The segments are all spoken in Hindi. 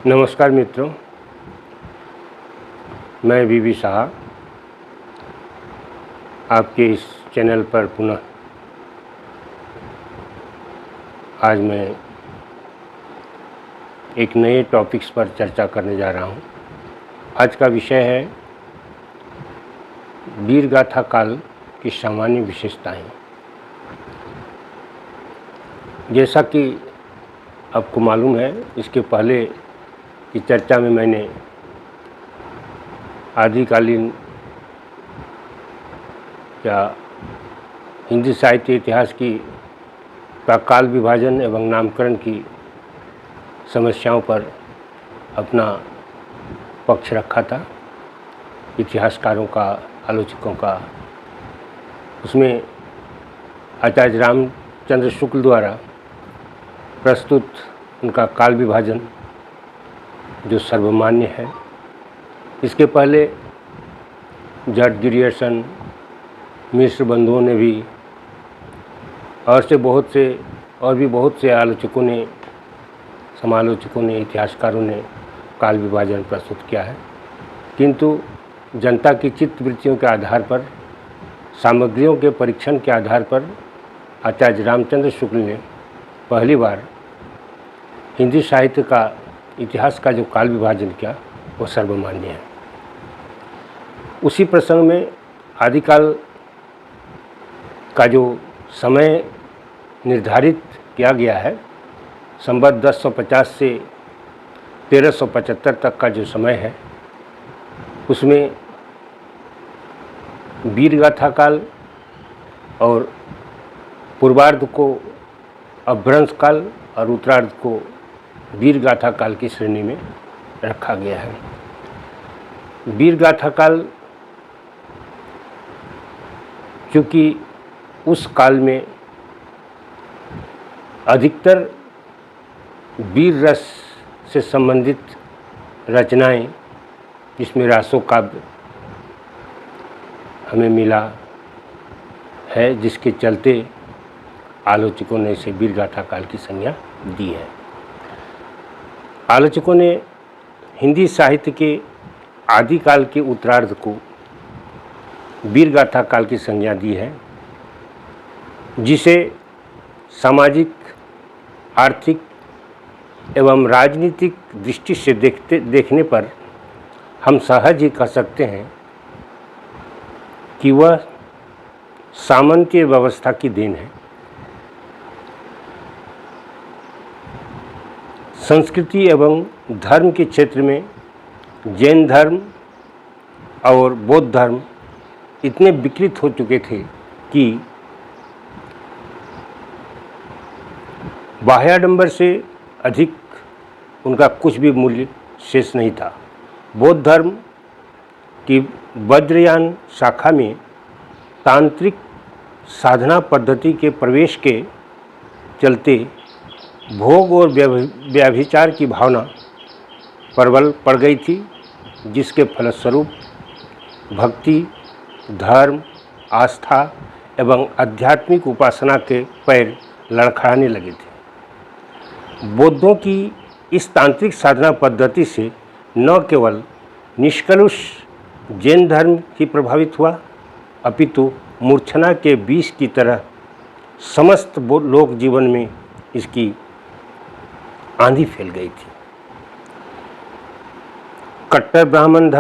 नमस्कार मित्रों, मैं वीवी शाह आपके इस चैनल पर पुनः आज मैं एक नए टॉपिक्स पर चर्चा करने जा रहा हूं। आज का विषय है वीरगाथा काल की सामान्य विशेषताएं। जैसा कि आपको मालूम है, इसके पहले की चर्चा में मैंने आदिकालीन या हिंदी साहित्य इतिहास की काल विभाजन एवं नामकरण की समस्याओं पर अपना पक्ष रखा था, इतिहासकारों का, आलोचकों का। उसमें आचार्य रामचंद्र शुक्ल द्वारा प्रस्तुत उनका काल विभाजन जो सर्वमान्य है। इसके पहले जट गिरियर्सन, मिश्र बंधुओं ने भी और भी बहुत से आलोचकों ने, समालोचकों ने, इतिहासकारों ने काल विभाजन प्रस्तुत किया है। किंतु जनता की चित्तवृत्तियों के आधार पर, सामग्रियों के परीक्षण के आधार पर आचार्य रामचंद्र शुक्ल ने पहली बार हिंदी साहित्य का, इतिहास का जो काल विभाजन किया वो सर्वमान्य है। उसी प्रसंग में आदिकाल का जो समय निर्धारित किया गया है, संवत 1050 से 1375 तक का जो समय है, उसमें वीरगाथा काल और पूर्वार्ध को अपभ्रंश काल और उत्तरार्ध को वीरगाथा काल की श्रेणी में रखा गया है। वीरगाथा काल चूँकि उस काल में अधिकतर वीर रस से संबंधित रचनाएं, जिसमें रासो काव्य हमें मिला है, जिसके चलते आलोचकों ने इसे वीरगाथा काल की संज्ञा दी है। आलोचकों ने हिंदी साहित्य के आदिकाल के उत्तरार्ध को वीरगाथा काल की संज्ञा दी है, जिसे सामाजिक, आर्थिक एवं राजनीतिक दृष्टि से देखने पर हम सहज ही कह सकते हैं कि वह सामंतीय व्यवस्था की देन है। संस्कृति एवं धर्म के क्षेत्र में जैन धर्म और बौद्ध धर्म इतने विकृत हो चुके थे कि बाह्याडंबर से अधिक उनका कुछ भी मूल्य शेष नहीं था। बौद्ध धर्म की वज्रयान शाखा में तांत्रिक साधना पद्धति के प्रवेश के चलते भोग और व्यभिचार की भावना प्रबल पड़ गई थी, जिसके फलस्वरूप भक्ति, धर्म, आस्था एवं आध्यात्मिक उपासना के पैर लड़खड़ाने लगे थे। बौद्धों की इस तांत्रिक साधना पद्धति से न केवल निष्कलुष जैन धर्म ही प्रभावित हुआ, अपितु मूर्छना के विष की तरह समस्त लोक जीवन में इसकी आंधी फैल गई थी। कट्टर ब्राह्मण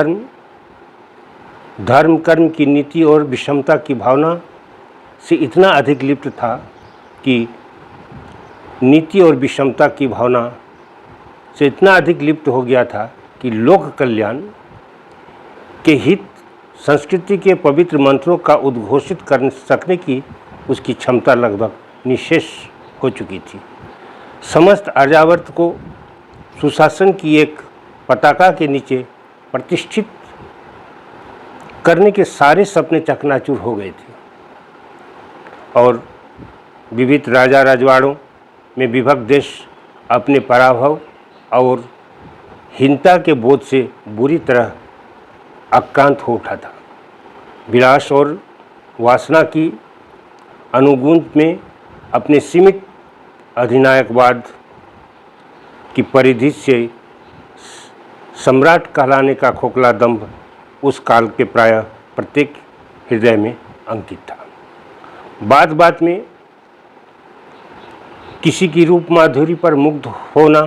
धर्म कर्म की नीति और विषमता की भावना से इतना अधिक लिप्त था कि नीति और विषमता की भावना से इतना अधिक लिप्त हो गया था कि लोक कल्याण के हित, संस्कृति के पवित्र मंत्रों का उद्घोषित कर सकने की उसकी क्षमता लगभग निःशेष हो चुकी थी। समस्त आर्यावर्त को सुशासन की एक पताका के नीचे प्रतिष्ठित करने के सारे सपने चकनाचूर हो गए थे और विविध राजा राजवाड़ों में विभक्त देश अपने पराभव और हीनता के बोझ से बुरी तरह आक्रांत हो उठा था। विलास और वासना की अनुगुंज में अपने सीमित अधिनायकवाद की परिधि से सम्राट कहलाने का खोखला दंभ उस काल के प्रायः प्रत्येक हृदय में अंकित था। बात बात में किसी की रूप माधुरी पर मुग्ध होना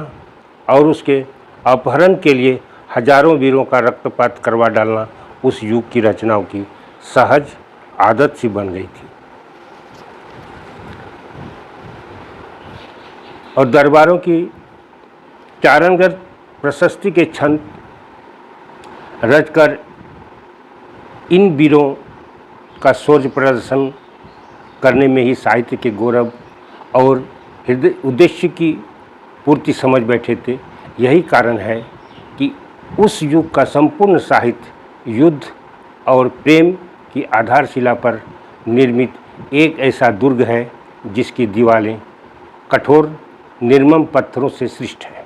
और उसके अपहरण के लिए हजारों वीरों का रक्तपात करवा डालना उस युग की रचनाओं की सहज आदत सी बन गई थी। और दरबारों की चारणगत प्रशस्ति के छंद रचकर इन वीरों का शौर्य प्रदर्शन करने में ही साहित्य के गौरव और हृदय उद्देश्य की पूर्ति समझ बैठे थे। यही कारण है कि उस युग का संपूर्ण साहित्य युद्ध और प्रेम की आधारशिला पर निर्मित एक ऐसा दुर्ग है जिसकी दीवारें कठोर निर्मम पत्थरों से सृष्ट है।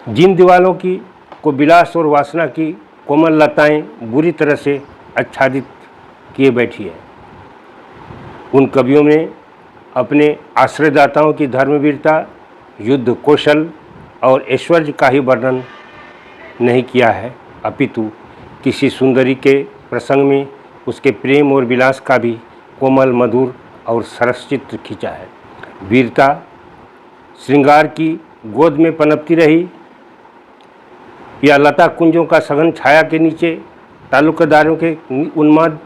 जिन दीवारों को विलास और वासना की कोमल लताएं बुरी तरह से आच्छादित किए बैठी है, उन कवियों ने अपने आश्रयदाताओं की धर्मवीरता, युद्ध कौशल और ऐश्वर्य का ही वर्णन नहीं किया है, अपितु किसी सुंदरी के प्रसंग में उसके प्रेम और विलास का भी कोमल, मधुर और सरस चित्र खींचा है। वीरता श्रृंगार की गोद में पनपती रही या लता कुंजों का सघन छाया के नीचे तालुकदारों के उन्माद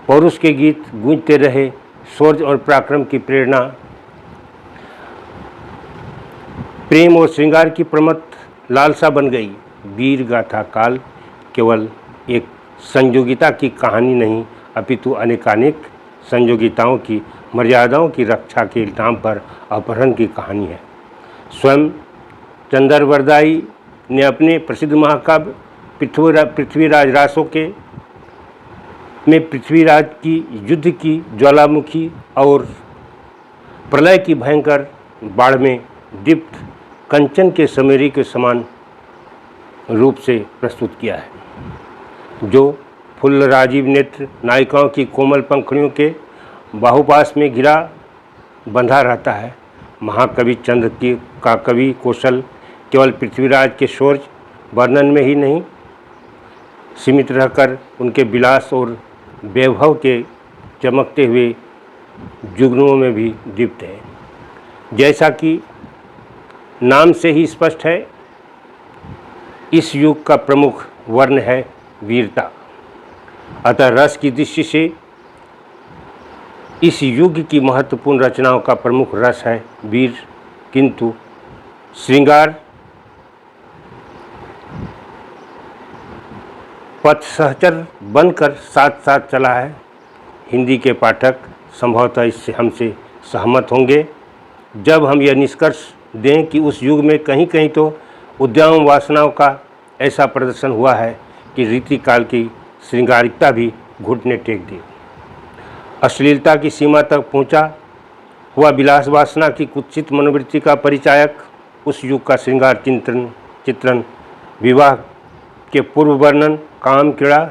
पौरुष के गीत गूंजते रहे। शौर्य और पराक्रम की प्रेरणा प्रेम और श्रृंगार की प्रमथ लालसा बन गई। वीर गाथा काल केवल एक संयोगिता की कहानी नहीं, अपितु अनेकानेक संयोगिताओं की मर्यादाओं की रक्षा के नाम पर अपहरण की कहानी है। स्वयं चंद्रवरदाई ने अपने प्रसिद्ध महाकाव्य पृथ्वीराज रासों में पृथ्वीराज की युद्ध की ज्वालामुखी और प्रलय की भयंकर बाढ़ में दीप्त कंचन के समेरी के समान रूप से प्रस्तुत किया है, जो फुल्ल राजीव नेत्र नायिकाओं की कोमल पंखुड़ियों के बाहुपास में घिरा बंधा रहता है। महाकवि चंद्र का कवि कौशल केवल पृथ्वीराज के शौर्य वर्णन में ही नहीं सीमित रहकर उनके विलास और वैभव के चमकते हुए जुगनुओं में भी दीप्त है। जैसा कि नाम से ही स्पष्ट है, इस युग का प्रमुख वर्ण है वीरता। अतः रस की दृष्टि से इस युग की महत्वपूर्ण रचनाओं का प्रमुख रस है वीर, किंतु श्रृंगार पथ सहचर बनकर साथ साथ चला है। हिंदी के पाठक संभवतः इससे हमसे सहमत होंगे जब हम यह निष्कर्ष दें कि उस युग में कहीं कहीं तो उद्यम वासनाओं का ऐसा प्रदर्शन हुआ है कि रीतिकाल की श्रृंगारिकता भी घुटने टेक दी। अश्लीलता की सीमा तक पहुंचा हुआ विलास वासना की कुत्सित मनोवृत्ति का परिचायक उस युग का श्रृंगार चित्रण विवाह के पूर्व वर्णन, काम, क्रीड़ा,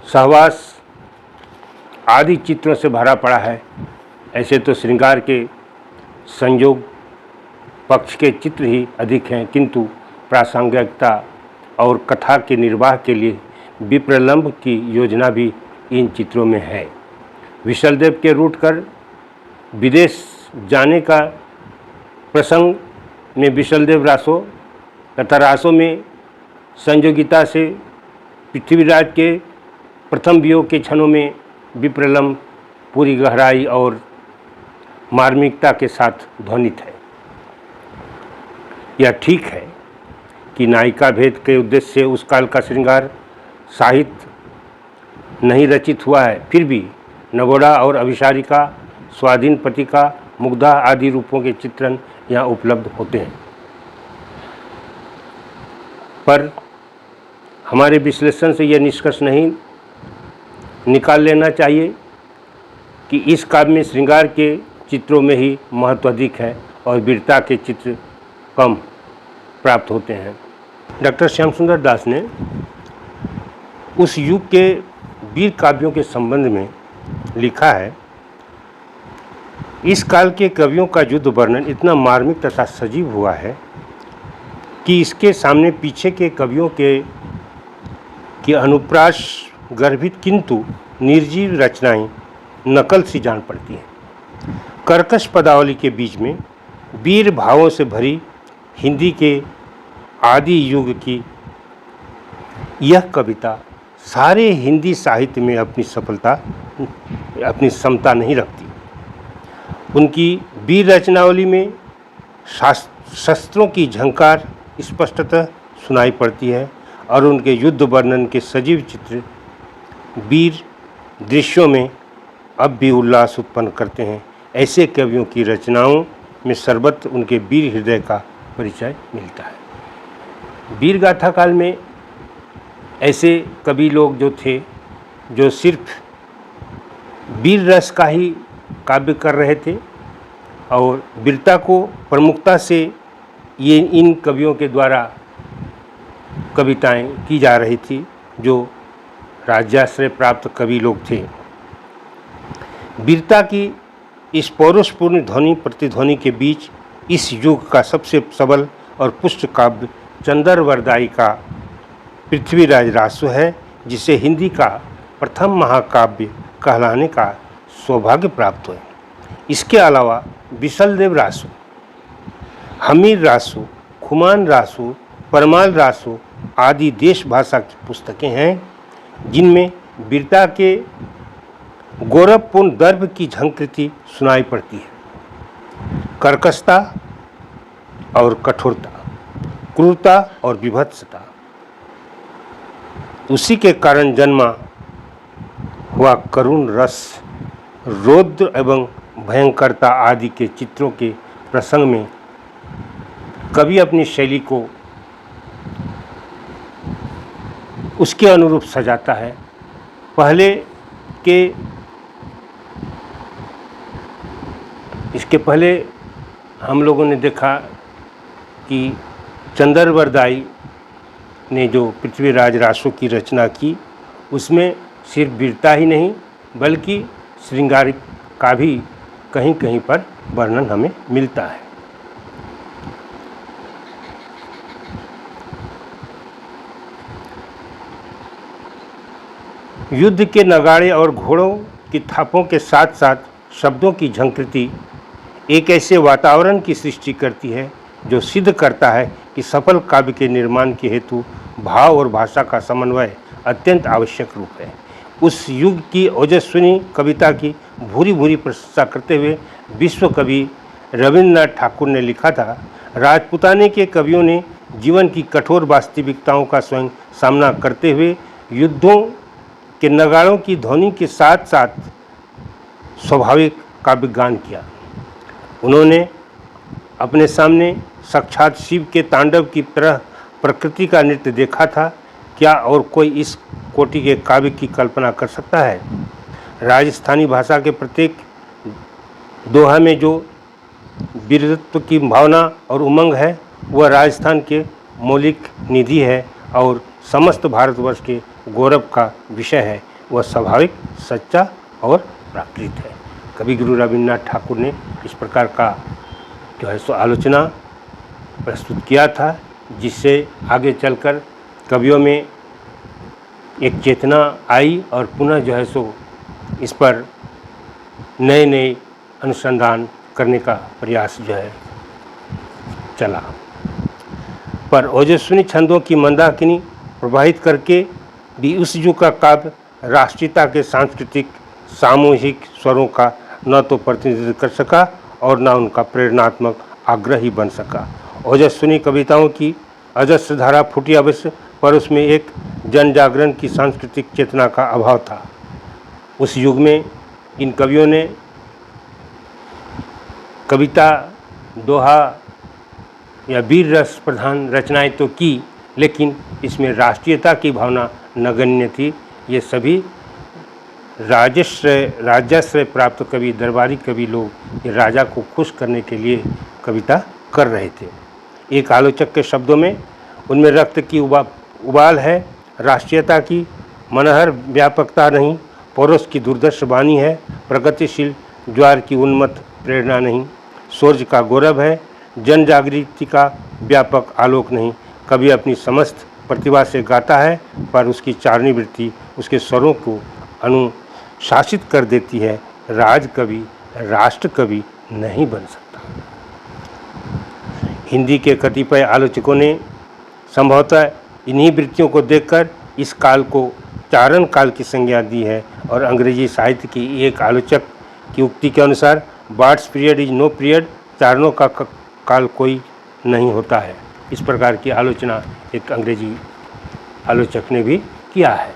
सहवास आदि चित्रों से भरा पड़ा है। ऐसे तो श्रृंगार के संयोग पक्ष के चित्र ही अधिक हैं, किंतु प्रासंगिकता और कथा के निर्वाह के लिए विप्रलंब की योजना भी इन चित्रों में है। विशलदेव के रूठकर विदेश जाने का प्रसंग में विशलदेव रासों तथा रासों में संयोगिता से पृथ्वीराज के प्रथम वियोग के क्षणों में विप्रलंब पूरी गहराई और मार्मिकता के साथ ध्वनित है। यह ठीक है कि नायिका भेद के उद्देश्य से उस काल का श्रृंगार साहित्य नहीं रचित हुआ है, फिर भी नवोढ़ा और अभिसारिका, स्वाधीन पतिका, मुग्धा आदि रूपों के चित्रण यहाँ उपलब्ध होते हैं। पर हमारे विश्लेषण से यह निष्कर्ष नहीं निकाल लेना चाहिए कि इस काव्य में श्रृंगार के चित्रों में ही महत्व अधिक है और वीरता के चित्र कम प्राप्त होते हैं। डॉक्टर श्याम सुंदर दास ने उस युग के वीर काव्यों के संबंध में लिखा है, इस काल के कवियों का युद्ध वर्णन इतना मार्मिक तथा सजीव हुआ है कि इसके सामने पीछे के कवियों के की अनुप्रास गर्भित किंतु निर्जीव रचनाएं नकल सी जान पड़ती हैं। कर्कश पदावली के बीच में वीर भावों से भरी हिंदी के आदि युग की यह कविता सारे हिंदी साहित्य में अपनी समता नहीं रखती। उनकी वीर रचनावली में शस्त्रों की झंकार स्पष्टतः सुनाई पड़ती है और उनके युद्ध वर्णन के सजीव चित्र वीर दृश्यों में अब भी उल्लास उत्पन्न करते हैं। ऐसे कवियों की रचनाओं में सर्वत्र उनके वीर हृदय का परिचय मिलता है। वीर गाथा काल में ऐसे कवि लोग जो थे जो सिर्फ वीर रस का ही काव्य कर रहे थे और वीरता को प्रमुखता से ये इन कवियों के द्वारा कविताएं की जा रही थी जो राज्याश्रय प्राप्त कवि लोग थे। वीरता की इस पौरुषपूर्ण ध्वनि प्रतिध्वनि के बीच इस युग का सबसे सबल और पुष्ट काव्य चंदरवरदाई का पृथ्वीराज रासो है, जिसे हिंदी का प्रथम महाकाव्य कहलाने का सौभाग्य प्राप्त हुआ। इसके अलावा विशलदेव रासो, हमीर रासो, खुमान रासो, परमाल रासो आदि देश भाषा की पुस्तकें हैं जिनमें वीरता के गौरवपूर्ण दर्भ की झंकृति सुनाई पड़ती है। कर्कशता और कठोरता, क्रूरता और विभत्सता, उसी के कारण जन्मा हुआ करुण रस, रौद्र एवं भयंकरता आदि के चित्रों के प्रसंग में कवि अपनी शैली को उसके अनुरूप सजाता है। इसके पहले हम लोगों ने देखा कि चंदरवरदाई ने जो पृथ्वीराज रासो की रचना की उसमें सिर्फ वीरता ही नहीं बल्कि श्रृंगार का भी कहीं कहीं पर वर्णन हमें मिलता है। युद्ध के नगाड़े और घोड़ों की थापों के साथ साथ शब्दों की झंकृति एक ऐसे वातावरण की सृष्टि करती है जो सिद्ध करता है कि सफल काव्य के निर्माण के हेतु भाव और भाषा का समन्वय अत्यंत आवश्यक रूप है। उस युग की ओजस्विनी कविता की भूरी भूरी प्रशंसा करते हुए विश्व कवि रविन्द्रनाथ ठाकुर ने लिखा था, राजपूताने के कवियों ने जीवन की कठोर वास्तविकताओं का स्वयं सामना करते हुए युद्धों के नगाड़ों की ध्वनि के साथ साथ स्वाभाविक काव्य गान किया। उन्होंने अपने सामने साक्षात शिव के तांडव की तरह प्रकृति का नृत्य देखा था। क्या और कोई इस कोटि के काव्य की कल्पना कर सकता है? राजस्थानी भाषा के प्रत्येक दोहा में जो वीरत्व की भावना और उमंग है वह राजस्थान के मौलिक निधि है और समस्त भारतवर्ष के गौरव का विषय है। वह स्वाभाविक, सच्चा और प्राकृतिक है। कवि गुरु रविन्द्रनाथ ठाकुर ने इस प्रकार का जो है सो आलोचना प्रस्तुत किया था, जिससे आगे चलकर कवियों में एक चेतना आई और पुनः जो है सो इस पर नए नए अनुसंधान करने का प्रयास जो है चला। पर ओजस्विनी छंदों की मंदाकिनी प्रवाहित करके भी उस युग का काव्य राष्ट्रीयता के सांस्कृतिक सामूहिक स्वरों का न तो प्रतिनिधित्व कर सका और न उनका प्रेरणात्मक आग्रह ही बन सका। ओजस्विनी कविताओं की अजस्र धारा फूटी अवश्य, पर उसमें एक जन जागरण की सांस्कृतिक चेतना का अभाव था। उस युग में इन कवियों ने कविता, दोहा या वीर रस प्रधान रचनाएं तो की, लेकिन इसमें राष्ट्रीयता की भावना नगण्य थी। ये सभी राज्याश्रय प्राप्त कवि, दरबारी कवि लोग ये राजा को खुश करने के लिए कविता कर रहे थे। एक आलोचक के शब्दों में उनमें रक्त की उबाल है, राष्ट्रीयता की मनहर व्यापकता नहीं, पौरुष की दुर्दर्श वाणी है, प्रगतिशील ज्वार की उन्मत्त प्रेरणा नहीं, सूर्य का गौरव है, जन जागृति का व्यापक आलोक नहीं, कवि अपनी समस्त प्रतिभा से गाता है, पर उसकी चारणी वृत्ति उसके स्वरों को अनुशासित कर देती है। राज कवि राष्ट्र कवि नहीं बन सकता। हिंदी के कतिपय आलोचकों ने संभवतः इन्हीं वृत्तियों को देखकर इस काल को चारण काल की संज्ञा दी है, और अंग्रेजी साहित्य की एक आलोचक की उक्ति के अनुसार bards period is no period, चारणों का काल कोई नहीं होता है। इस प्रकार की आलोचना एक अंग्रेजी आलोचक ने भी किया है।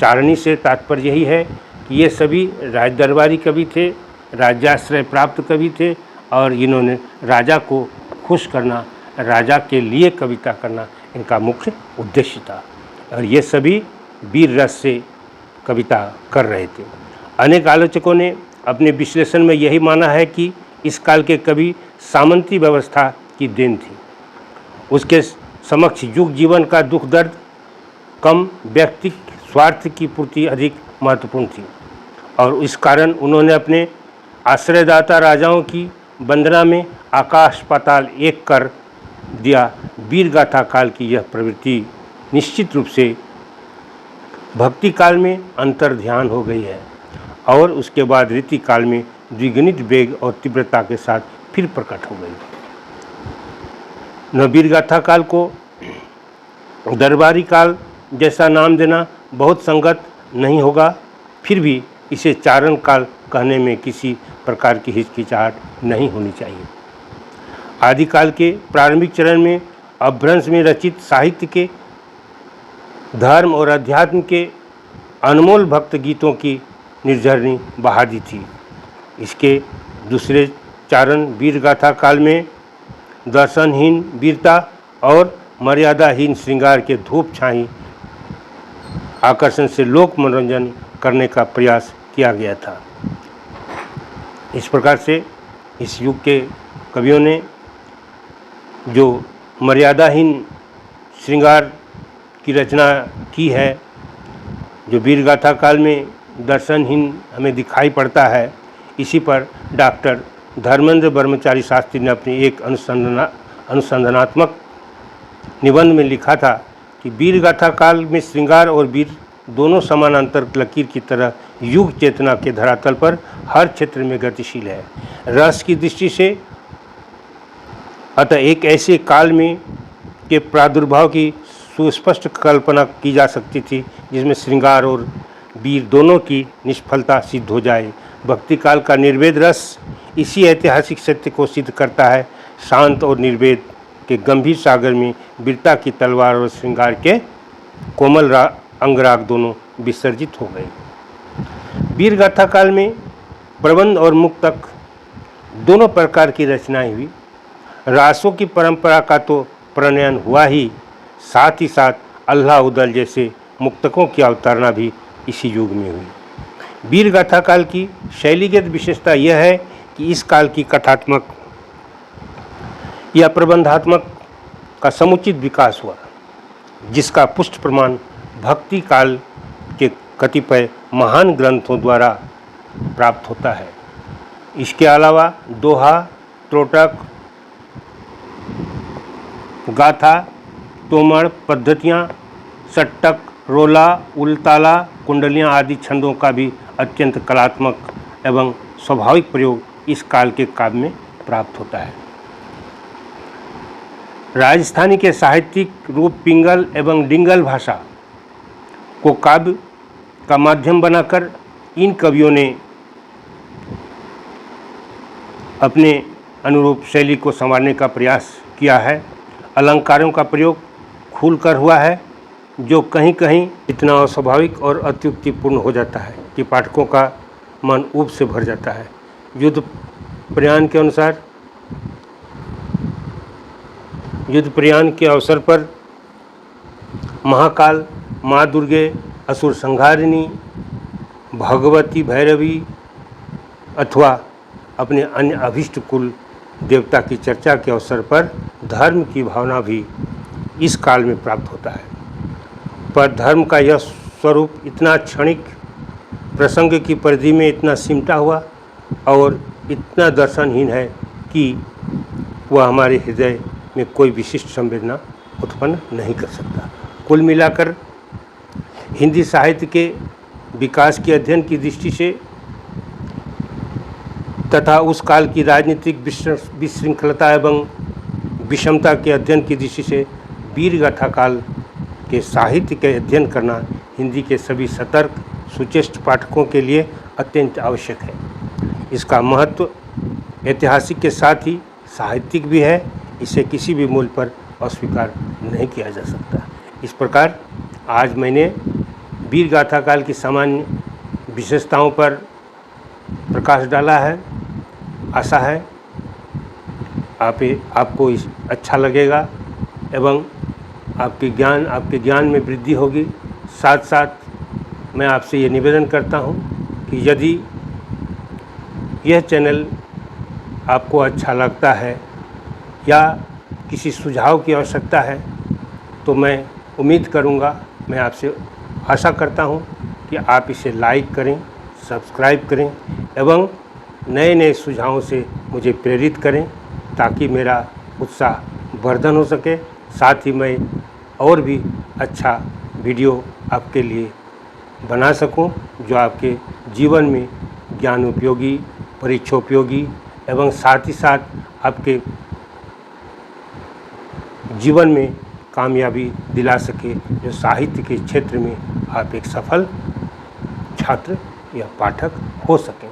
चारणी से तात्पर्य यही है कि ये सभी राजदरबारी कवि थे, राज्याश्रय प्राप्त कवि थे, और इन्होंने राजा को खुश करना, राजा के लिए कविता करना इनका मुख्य उद्देश्य था, और ये सभी वीर रस से कविता कर रहे थे। अनेक आलोचकों ने अपने विश्लेषण में यही माना है कि इस काल के कवि सामंती व्यवस्था की देन थी। उसके समक्ष युग जीवन का दुख दर्द कम, व्यक्ति स्वार्थ की पूर्ति अधिक महत्वपूर्ण थी, और इस कारण उन्होंने अपने आश्रयदाता राजाओं की वंदना में आकाश पाताल एक कर दिया। वीर गाथा काल की यह प्रवृत्ति निश्चित रूप से भक्ति काल में अंतर ध्यान हो गई है, और उसके बाद रीति काल में द्विगुणित वेग और तीव्रता के साथ फिर प्रकट हो गई। न वीर गाथा काल को दरबारी काल जैसा नाम देना बहुत संगत नहीं होगा, फिर भी इसे चारण काल कहने में किसी प्रकार की हिचकिचाहट नहीं होनी चाहिए। आदिकाल के प्रारंभिक चरण में अपभ्रंश में रचित साहित्य के धर्म और अध्यात्म के अनमोल भक्त गीतों की निर्झरनी बहा दी थी। इसके दूसरे चारण वीर गाथा काल में दर्शनहीन वीरता और मर्यादाहीन श्रृंगार के धूप छाई आकर्षण से लोक मनोरंजन करने का प्रयास किया गया था। इस प्रकार से इस युग के कवियों ने जो मर्यादाहीन श्रृंगार की रचना की है, जो वीर गाथा काल में दर्शनहीन हमें दिखाई पड़ता है, इसी पर डॉक्टर धर्मेंद्र ब्रह्मचारी शास्त्री ने अपनी एक अनुसंधानात्मक निबंध में लिखा था कि वीर गाथा काल में श्रृंगार और वीर दोनों समानांतर लकीर की तरह युग चेतना के धरातल पर हर क्षेत्र में गतिशील है। रस की दृष्टि से अतः एक ऐसे काल में के प्रादुर्भाव की सुस्पष्ट कल्पना की जा सकती थी जिसमें श्रृंगार और वीर दोनों की निष्फलता सिद्ध हो जाए। भक्ति काल का निर्वेद रस इसी ऐतिहासिक सत्य को सिद्ध करता है। शांत और निर्वेद के गंभीर सागर में वीरता की तलवार और श्रृंगार के कोमल अंगराग दोनों विसर्जित हो गए। वीर गाथा काल में प्रबंध और मुक्तक दोनों प्रकार की रचनाएं हुई। रासों की परंपरा का तो प्रणयन हुआ ही, साथ ही साथ अल्लाह उदल जैसे मुक्तकों की अवतारणा भी इसी युग में हुई। वीर गाथा काल की शैलीगत विशेषता यह है कि इस काल की कथात्मक या प्रबंधात्मक का समुचित विकास हुआ, जिसका पुष्ट प्रमाण भक्ति काल के कतिपय महान ग्रंथों द्वारा प्राप्त होता है। इसके अलावा दोहा, त्रोटक, गाथा, तोमड़, पद्धतियाँ, सट्टक, रोला, उलताला, कुंडलियाँ आदि छंदों का भी अत्यंत कलात्मक एवं स्वाभाविक प्रयोग इस काल के काव्य में प्राप्त होता है। राजस्थानी के साहित्यिक रूप पिंगल एवं डिंगल भाषा को काव्य का माध्यम बनाकर इन कवियों ने अपने अनुरूप शैली को संवारने का प्रयास किया है। अलंकारों का प्रयोग खुलकर हुआ है, जो कहीं कहीं इतना अस्वाभाविक और अत्युक्तिपूर्ण हो जाता है कि पाठकों का मन ऊब से भर जाता है। युद्ध प्रयाण के अनुसार युद्ध प्रयाण के अवसर पर महाकाल, माँ दुर्गे, असुर संहारिणी, भगवती भैरवी अथवा अपने अन्य अभिष्ट कुल देवता की चर्चा के अवसर पर धर्म की भावना भी इस काल में प्राप्त होता है। पर धर्म का यह स्वरूप इतना क्षणिक प्रसंग की परिधि में इतना सिमटा हुआ और इतना दर्शनहीन है कि वह हमारे हृदय में कोई विशिष्ट संवेदना उत्पन्न नहीं कर सकता। कुल मिलाकर हिंदी साहित्य के विकास के अध्ययन की दृष्टि से तथा उस काल की राजनीतिक विशृंखलता एवं विषमता के अध्ययन की दृष्टि से वीरगाथा काल के साहित्य के अध्ययन करना हिंदी के सभी सतर्क सुचेष्ट पाठकों के लिए अत्यंत आवश्यक है। इसका महत्व ऐतिहासिक के साथ ही साहित्यिक भी है, इसे किसी भी मूल्य पर अस्वीकार नहीं किया जा सकता। इस प्रकार आज मैंने वीरगाथा काल की सामान्य विशेषताओं पर प्रकाश डाला है। आशा है आपको अच्छा लगेगा एवं आपके ज्ञान में वृद्धि होगी। साथ साथ मैं आपसे ये निवेदन करता हूँ कि यदि यह चैनल आपको अच्छा लगता है या किसी सुझाव की आवश्यकता है तो मैं उम्मीद करूँगा, मैं आपसे आशा करता हूँ कि आप इसे लाइक करें, सब्सक्राइब करें एवं नए नए सुझावों से मुझे प्रेरित करें ताकि मेरा उत्साह वर्धन हो सके। साथ ही मैं और भी अच्छा वीडियो आपके लिए बना सकूं जो आपके जीवन में ज्ञान उपयोगी, परीक्षोपयोगी एवं साथ ही साथ आपके जीवन में कामयाबी दिला सके, जो साहित्य के क्षेत्र में आप एक सफल छात्र या पाठक हो सकें।